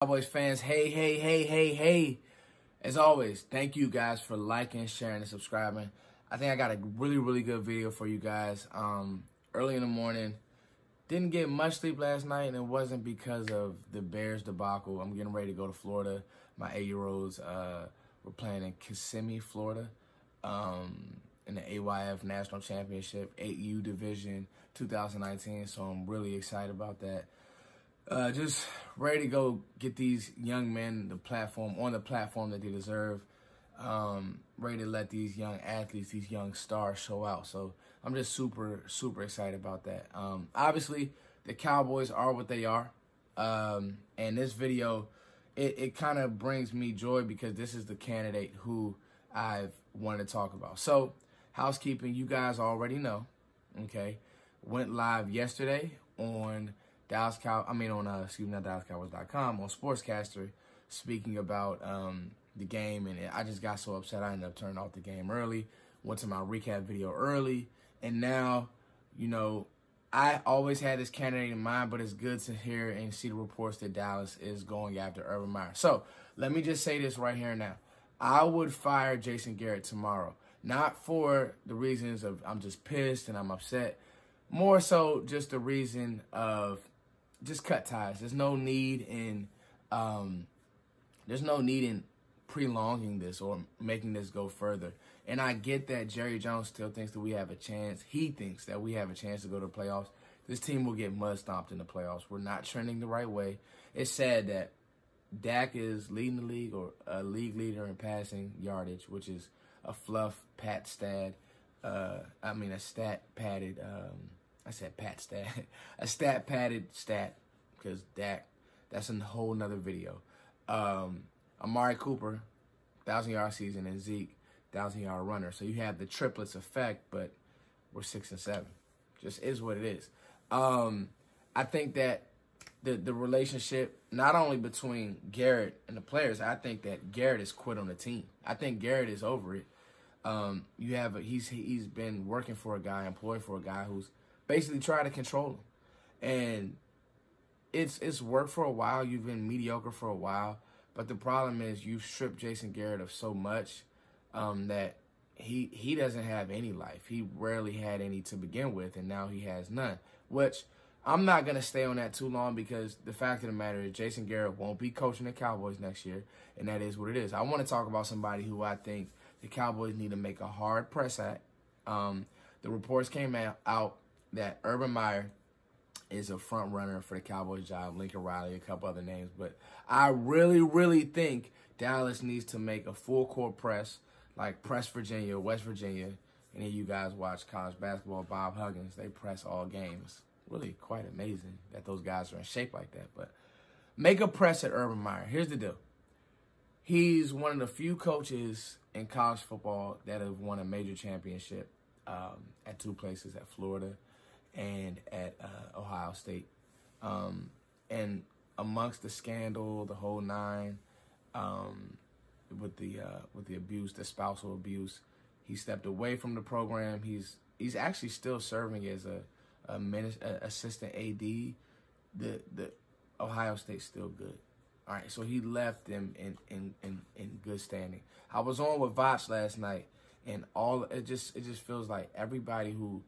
Cowboys fans, hey. As always, thank you guys for liking, sharing, and subscribing. I think I got a really good video for you guys. Early in the morning, didn't get much sleep last night, and it wasn't because of the Bears debacle. I'm getting ready to go to Florida. My 8-year-olds were playing in Kissimmee, Florida, in the AYF National Championship, 8U Division 2019, so I'm really excited about that. Just ready to go get these young men on the platform that they deserve. Ready to let these young athletes, these young stars show out. So I'm just super excited about that. Obviously, the Cowboys are what they are. And this video, it kind of brings me joy because this is the candidate who I've wanted to talk about. So, housekeeping, you guys already know, okay? Went live yesterday on DallasCowboys.com on Sportscaster, speaking about the game, and I just got so upset I ended up turning off the game early, went to my recap video early, and now, you know, I always had this candidate in mind, but it's good to hear and see the reports that Dallas is going after Urban Meyer. So, let me just say this right here and now. I would fire Jason Garrett tomorrow, not for the reasons of I'm just pissed and I'm upset, more so just the reason of just cut ties. There's no need in prolonging this or making this go further. And I get that Jerry Jones still thinks that we have a chance. He thinks that we have a chance to go to the playoffs. This team will get mud stomped in the playoffs. We're not trending the right way. It's sad that Dak is leading the league, or a league leader in passing yardage, which is a a stat padded stat, because Dak, that's a whole nother video. Amari Cooper, 1,000-yard season, and Zeke, 1,000-yard runner. So you have the triplets effect, but we're 6-7. Just is what it is. I think that the relationship, not only between Garrett and the players, I think that Garrett has quit on the team. I think Garrett is over it. He's been working for a guy, employed for a guy who's basically tried to control him. And it's worked for a while. You've been mediocre for a while. But the problem is you've stripped Jason Garrett of so much that he doesn't have any life. He rarely had any to begin with, and now he has none. Which I'm not going to stay on that too long, because the fact of the matter is Jason Garrett won't be coaching the Cowboys next year, and that is what it is. I want to talk about somebody who I think the Cowboys need to make a hard press at. The reports came out that Urban Meyer is a front runner for the Cowboys job, Lincoln Riley, a couple other names. But I really think Dallas needs to make a full court press, like press Virginia, West Virginia. And then you guys watch college basketball, Bob Huggins, they press all games. Really quite amazing that those guys are in shape like that. But make a press at Urban Meyer. Here's the deal. He's one of the few coaches in college football that have won a major championship at two places, at Florida and at Ohio State. And amongst the scandal, the whole nine, with the abuse, the spousal abuse, he stepped away from the program. He's actually still serving as a assistant AD. The Ohio State's still good. All right, so he left them in good standing. I was on with Voch last night, and it just feels like everybody who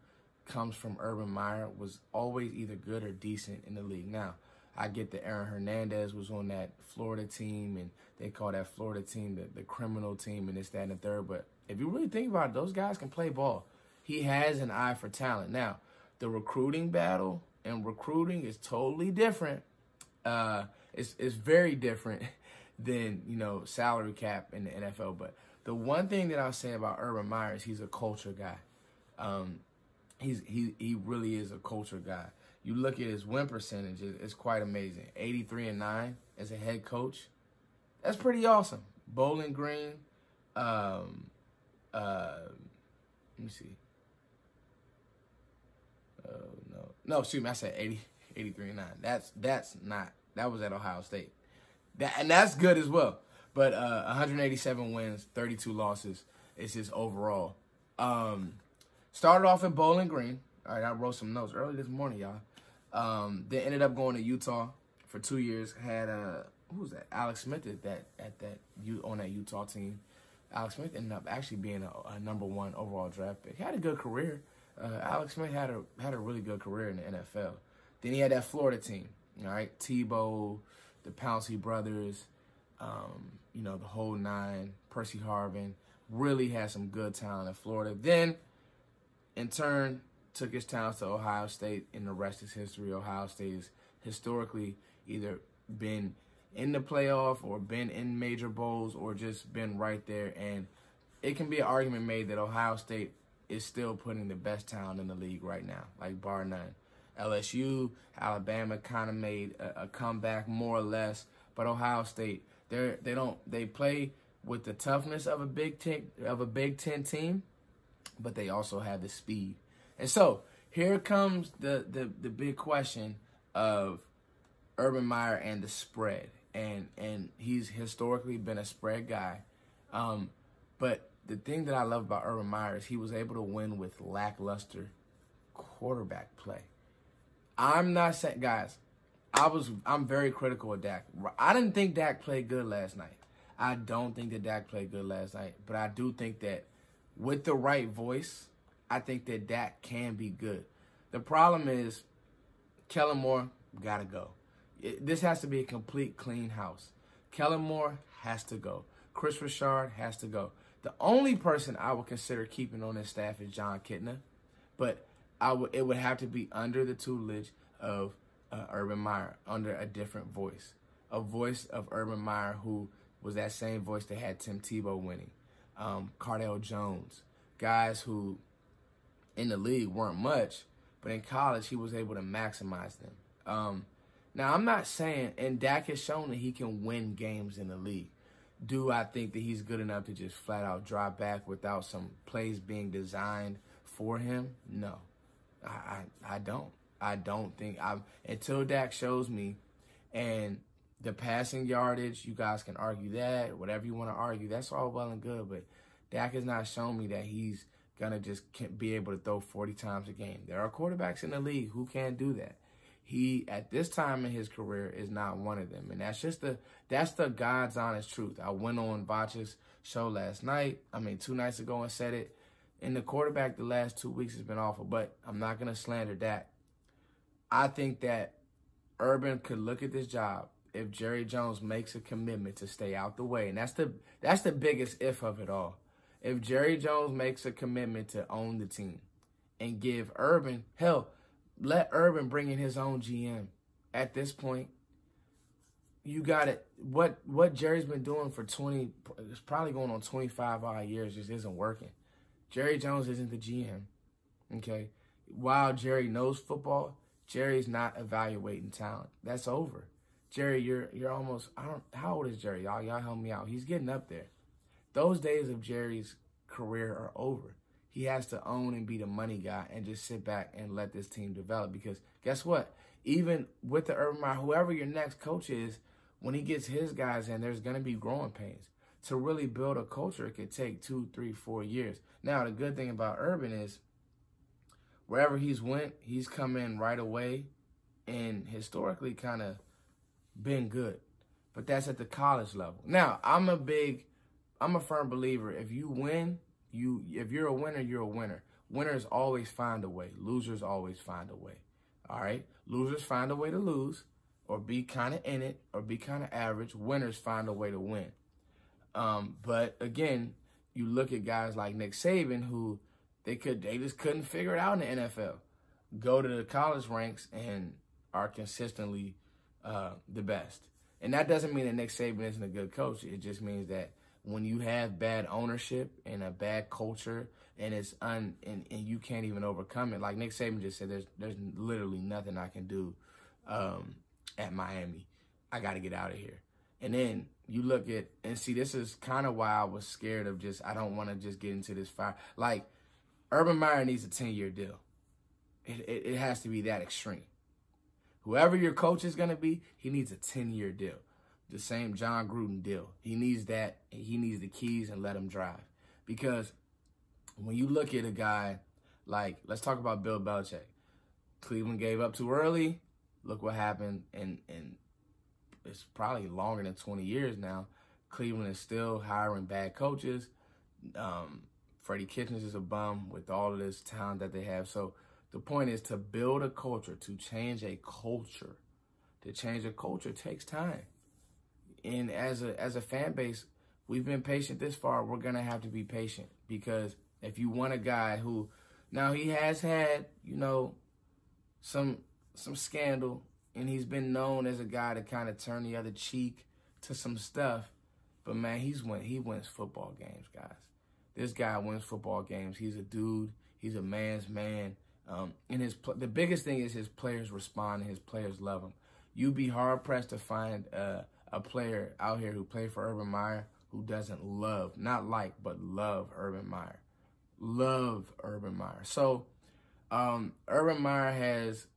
comes from Urban Meyer was always either good or decent in the league. Now, I get that Aaron Hernandez was on that Florida team, and they call that Florida team the criminal team, and this, that, and the third. But if you really think about it, those guys can play ball. He has an eye for talent. Now, the recruiting battle and recruiting is totally different. It's very different than, you know, salary cap in the NFL. But the one thing that I'll say about Urban Meyer is he's a culture guy. He really is a culture guy. You look at his win percentage, it's quite amazing. 83-9 as a head coach. That's pretty awesome. Bowling Green, let me see. No, excuse me, I said 83-9. That was at Ohio State. That's good as well. But 187 wins, 32 losses is his overall. Started off at Bowling Green. All right, I wrote some notes early this morning, y'all. Then ended up going to Utah for 2 years. Had who was Alex Smith on that Utah team. Alex Smith ended up actually being a #1 overall draft pick. He had a good career. Alex Smith had a really good career in the NFL. Then he had that Florida team, all right? Tebow, the Pouncey brothers, the whole nine, Percy Harvin, really had some good talent in Florida. Then, in turn, took his talents to Ohio State, and the rest is history. Ohio State has historically either been in the playoff or been in major bowls or just been right there. And it can be an argument made that Ohio State is still putting the best talent in the league right now, like bar none. LSU, Alabama kind of made a comeback more or less, but Ohio State, they play with the toughness of a Big Ten team, but they also have the speed. And so here comes the big question of Urban Meyer and the spread. And he's historically been a spread guy. But the thing that I love about Urban Meyer is he was able to win with lackluster quarterback play. I'm not saying, guys, I'm very critical of Dak. I didn't think Dak played good last night. I don't think that Dak played good last night. But I do think that with the right voice, I think that Dak can be good. The problem is Kellen Moore got to go. This has to be a complete clean house. Kellen Moore has to go. Chris Richard has to go. The only person I would consider keeping on this staff is John Kitna, but it would have to be under the tutelage of Urban Meyer, under a different voice. A voice of Urban Meyer who was that same voice that had Tim Tebow winning. Cardale Jones. Guys who in the league weren't much, but in college he was able to maximize them. Now, I'm not saying, and Dak has shown that he can win games in the league. Do I think that he's good enough to just flat out drop back without some plays being designed for him? No, I don't. I don't think until Dak shows me, and the passing yardage, you guys can argue that, whatever you want to argue, that's all well and good, but Dak has not shown me that he's going to just be able to throw 40 times a game. There are quarterbacks in the league who can't do that. He, at this time in his career, is not one of them. And that's the God's honest truth. I went on Vach's show 2 nights ago and said it. And the quarterback the last 2 weeks has been awful, but I'm not going to slander Dak. I think that Urban could look at this job if Jerry Jones makes a commitment to stay out the way. And that's the biggest if of it all. If Jerry Jones makes a commitment to own the team and give Urban, hell, let Urban bring in his own GM. At this point, you got it. What Jerry's been doing for it's probably going on 25 odd years just isn't working. Jerry Jones isn't the GM. Okay? While Jerry knows football, Jerry's not evaluating talent. That's over. Jerry, you're almost, how old is Jerry? Y'all help me out. He's getting up there. Those days of Jerry's career are over. He has to own and be the money guy and just sit back and let this team develop. Because guess what? Even with the Urban Meyer, whoever your next coach is, when he gets his guys in, there's going to be growing pains. To really build a culture, it could take 2, 3, 4 years. Now, the good thing about Urban is wherever he's went, he's come in right away and historically kind of been good. But that's at the college level. Now, I'm a firm believer. If you win, if you're a winner, you're a winner. Winners always find a way. Losers always find a way. All right? Losers find a way to lose or be kind of in it or be kind of average. Winners find a way to win. But again, you look at guys like Nick Saban who they just couldn't figure it out in the NFL. Go to the college ranks and are consistently the best. And that doesn't mean that Nick Saban isn't a good coach. It just means that when you have bad ownership and a bad culture and and you can't even overcome it, like Nick Saban just said, there's literally nothing I can do at Miami. I got to get out of here. And then you look at, and see, this is kind of why I was scared of I don't want to just get into this fire. Like, Urban Meyer needs a 10-year deal. It has to be that extreme. Whoever your coach is going to be, he needs a 10-year deal. The same John Gruden deal. He needs that. He needs the keys and let him drive. Because when you look at a guy like, let's talk about Bill Belichick. Cleveland gave up too early. Look what happened in it's probably longer than 20 years now. Cleveland is still hiring bad coaches. Freddie Kitchens is a bum with all of this talent that they have. So the point is to build a culture, to change a culture. To change a culture takes time. And as a fan base, we've been patient this far. We're going to have to be patient, because if you want a guy who, now he has had, you know, some scandal, and he's been known as a guy to kind of turn the other cheek to some stuff. But, man, he wins football games, guys. This guy wins football games. He's a dude. He's a man's man. And the biggest thing is his players respond and his players love him. You'd be hard-pressed to find a player out here who played for Urban Meyer who doesn't love, not like, but love Urban Meyer. Love Urban Meyer. So Urban Meyer has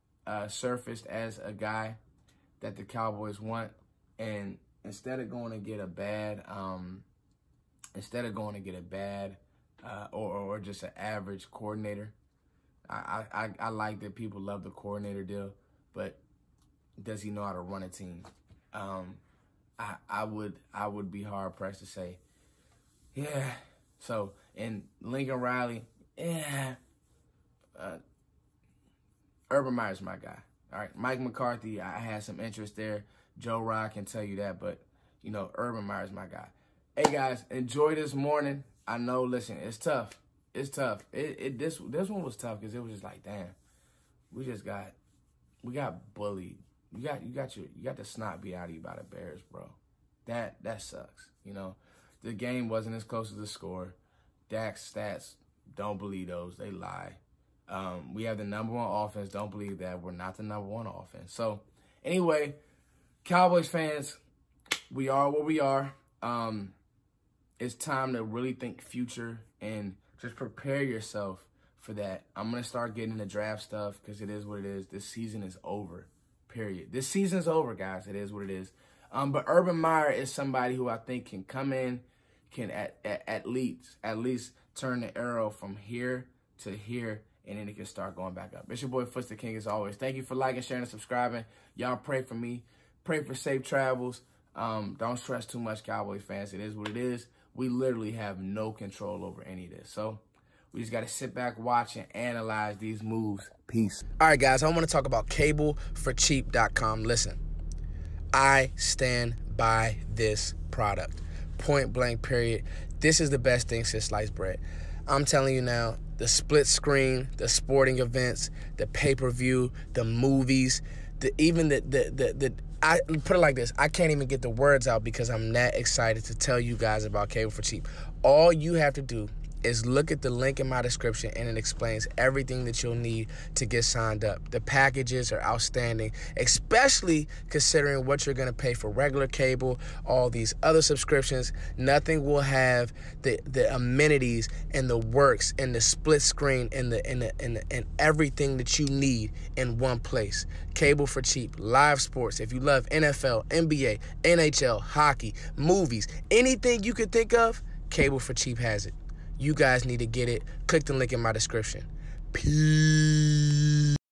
surfaced as a guy that the Cowboys want, and instead of going to get a bad, or just an average coordinator, I like that people love the coordinator deal, but does he know how to run a team? I would be hard pressed to say, yeah. So, and Lincoln Riley, yeah. Urban Meyer's my guy. All right, Mike McCarthy, I had some interest there. Joe Rock can tell you that, but you know, Urban Meyer's my guy. Hey guys, enjoy this morning. I know, listen, it's tough. It's tough. This one was tough because it was just like, damn, we got bullied. You got the snot beat out of you by the Bears, bro. That sucks. You know, the game wasn't as close as the score. Dak's stats, don't believe those. They lie. We have the #1 offense. Don't believe that. We're not the #1 offense. So, anyway, Cowboys fans, we are where we are. It's time to really think future and just prepare yourself for that. I'm going to start getting the draft stuff because it is what it is. This season is over, period. This season's over, guys. It is what it is. But Urban Meyer is somebody who I think can come in, can at least turn the arrow from here to here, and then it can start going back up. It's your boy, Foots the King, as always. Thank you for liking, sharing, and subscribing. Y'all pray for me. Pray for safe travels. Don't stress too much, Cowboys fans. It is what it is. We literally have no control over any of this. So we just got to sit back, watch, and analyze these moves. Peace. All right, guys, I want to talk about cableforcheap.com. Listen, I stand by this product. Point blank, period. This is the best thing since sliced bread. I'm telling you now, the split screen, the sporting events, the pay-per-view, the movies, I put it like this. I can't even get the words out because I'm that excited to tell you guys about Cable for Cheap. All you have to do is look at the link in my description, and it explains everything that you'll need to get signed up. The packages are outstanding, especially considering what you're going to pay for regular cable, all these other subscriptions. Nothing will have the amenities and the works and the split screen and everything that you need in one place. Cable for Cheap, live sports. If you love NFL, NBA, NHL, hockey, movies, anything you could think of, Cable for Cheap has it. You guys need to get it. Click the link in my description. Peace.